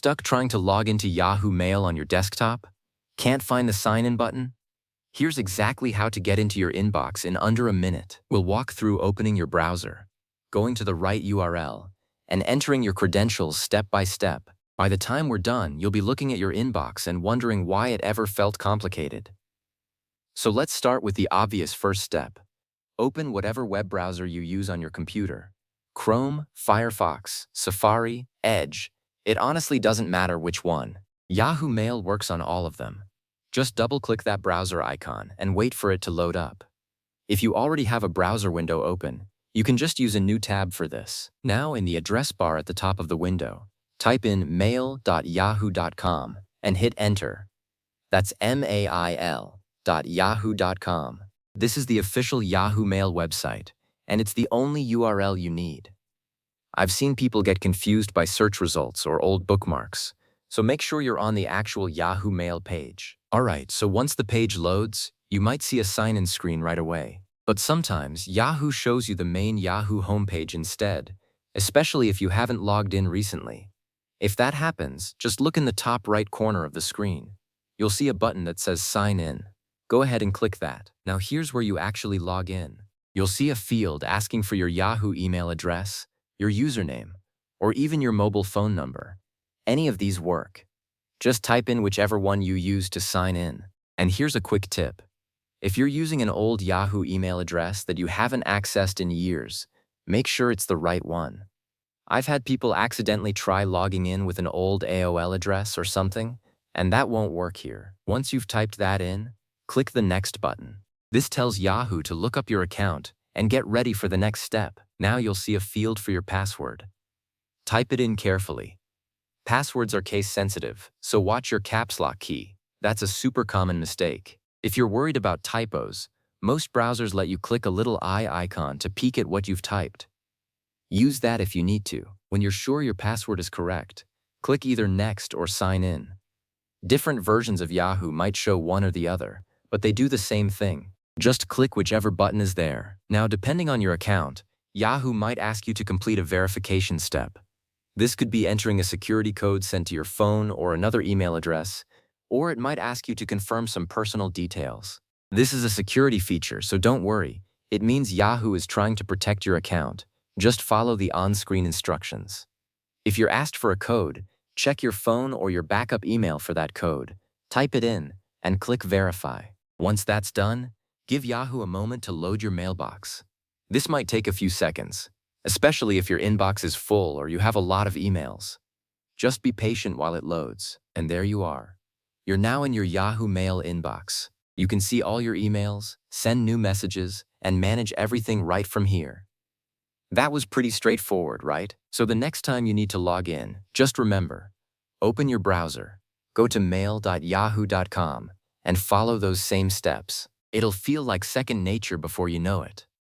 Stuck trying to log into Yahoo Mail on your desktop? Can't find the sign-in button? Here's exactly how to get into your inbox in under a minute. We'll walk through opening your browser, going to the right URL, and entering your credentials step by step. By the time we're done, you'll be looking at your inbox and wondering why it ever felt complicated. So let's start with the obvious first step. Open whatever web browser you use on your computer. Chrome, Firefox, Safari, Edge. It honestly doesn't matter which one. Yahoo Mail works on all of them. Just double-click that browser icon and wait for it to load up. If you already have a browser window open, you can just use a new tab for this. Now, in the address bar at the top of the window, type in mail.yahoo.com and hit enter. That's mail.yahoo.com. This is the official Yahoo Mail website, and it's the only URL you need. I've seen people get confused by search results or old bookmarks, so make sure you're on the actual Yahoo Mail page. Alright, so once the page loads, you might see a sign-in screen right away. But sometimes Yahoo shows you the main Yahoo homepage instead, especially if you haven't logged in recently. If that happens, just look in the top right corner of the screen. You'll see a button that says Sign In. Go ahead and click that. Now here's where you actually log in. You'll see a field asking for your Yahoo email address, your username, or even your mobile phone number. Any of these work. Just type in whichever one you use to sign in. And here's a quick tip. If you're using an old Yahoo email address that you haven't accessed in years, make sure it's the right one. I've had people accidentally try logging in with an old AOL address or something, and that won't work here. Once you've typed that in, click the Next button. This tells Yahoo to look up your account and get ready for the next step. Now you'll see a field for your password. Type it in carefully. Passwords are case-sensitive, so watch your caps lock key. That's a super common mistake. If you're worried about typos, most browsers let you click a little eye icon to peek at what you've typed. Use that if you need to. When you're sure your password is correct, click either Next or Sign In. Different versions of Yahoo might show one or the other, but they do the same thing. Just click whichever button is there. Now, depending on your account, Yahoo might ask you to complete a verification step. This could be entering a security code sent to your phone or another email address, or it might ask you to confirm some personal details. This is a security feature, so don't worry. It means Yahoo is trying to protect your account. Just follow the on-screen instructions. If you're asked for a code, check your phone or your backup email for that code, type it in, and click Verify. Once that's done, give Yahoo a moment to load your mailbox. This might take a few seconds, especially if your inbox is full or you have a lot of emails. Just be patient while it loads, and there you are. You're now in your Yahoo Mail inbox. You can see all your emails, send new messages, and manage everything right from here. That was pretty straightforward, right? So the next time you need to log in, just remember, open your browser, go to mail.yahoo.com, and follow those same steps. It'll feel like second nature before you know it.